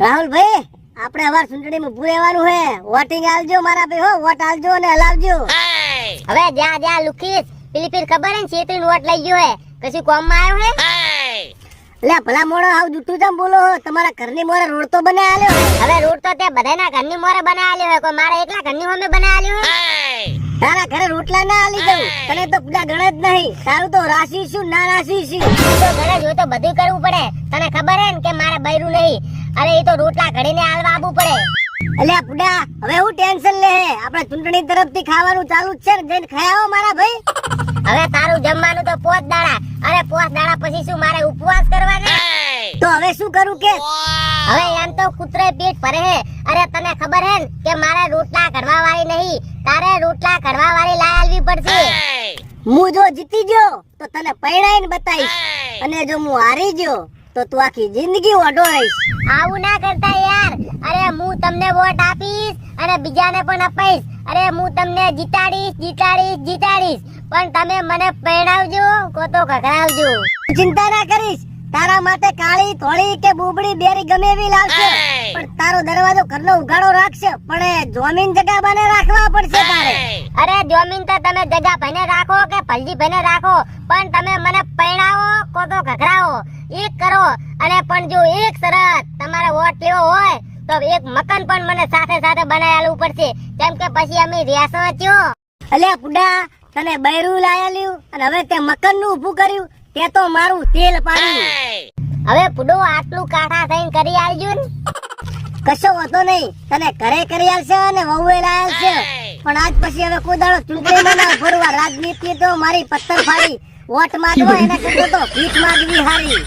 રાહુલ ભાઈ આપણે અવાર ચૂંટણીમાં ઉભું રહેવાનું હે. વોટિંગ આલજો મારા ભાઈ, હો વોટ આલજો અને હલાવજો. હવે જા જા લુખીસ, પેલી ફીર ખબર હે છેતરીને વોટ લઈ ગયો હે, કશું કામ માં આવ્યો હે? લે ભલા મોણો આવ જૂઠું જેમ બોલો હો. તમારા ઘરની મોરે રોડ તો બને આલ્યો. હવે રોડ તો તે બધાના ઘરની મોરે બનાવેલો હે, કોઈ મારા એકલા ઘરની હોમે બનાવેલો હે? તારા ઘરે રોટલા ના આલી દઉં, તને તો પૂજા ગણે જ નહીં. તારું તો રાશિ શું ના રાશિ શું. તો ઘરે જોઈ તો બધું કરવું પડે. તને ખબર હે ને કે મારે બૈરું નહીં, અરે એ તો રોટલા ઘડીને આલવા આવવું પડે. અલ્યા પુડા, હવે હું ટેન્શન લે હે? આપણે ચૂંટણી તરફથી ખાવાનું ચાલુ જ છે ને, જઈને ખાઈ આવો મારા ભાઈ. હવે તારું જમવાનું તો 5 દાડા, અરે 5 દાડા પછી શું મારે ઉપવાસ કરવાના? તો હવે શું કરું કે? હવે એમ તો કૂતરે પેટ ભરે હે. અરે તને ખબર હે ને કે મારે રોટલા ઘડવા વાળી નહીં, તારે રોટલા ઘડવા વાળી લાય આલવી પડશે. હું જો જીતી ગયો તો તને પૈણાઈને બતાવીશ, અને જો હું હારી ગયો તો તું આખી જિંદગી ઓઢો રહીશ. આવું ના કરતા યાર. અરે હું તમને વોટ આપીશ અને બીજાને પણ અપાઈશ. અરે હું તમને જીતાડીશ, પણ તમે મને પૈણાવજો કો તો ઘગડાવજો. ચિંતા ના કરીશ, તારા માટે કાળી ધોળી કે બુબડી બેરી ગમે એવી લાવશે, પણ તારો દરવાજો ઘરનો ઉઘાડો રાખશે. પણ એ જમીન જગા બને રાખવા પડશે તારે. અરે જમીન તો તમે જગા ભાઈને રાખો કે ભલજી ભાઈને રાખો, પણ તમે મને પૈણાવો કો તો ઘગડાવો, એક કરો. અને પણ જો એક શરત, તમારે વોટ લેવો હોય તો એક મકાન પણ મને સાથે સાથે બનાવી આલવું પડશે, કેમ કે પછી અમે રેસો થયો. અલ્યા પુડા, તને બૈરું લાયેલું અને હવે તે મકાન નું ઊભું કર્યું, તે તો મારું તેલ પાડ્યું. હવે પુડો આટલું કાઠા થઈને કરી આલજો ને. કશો વાંધો નહીં, તને ઘરે કરી આલશે અને વહુએ લાયેલ છે. પણ આજ પછી હવે કોઈ દાડો ચૂંટણીમાં ના ભરવા. રાજનીતિ તો મારી પથ્થર ફાડી, વોટ માંગવા એના કરતા તો ભીખ માંગવી હારી.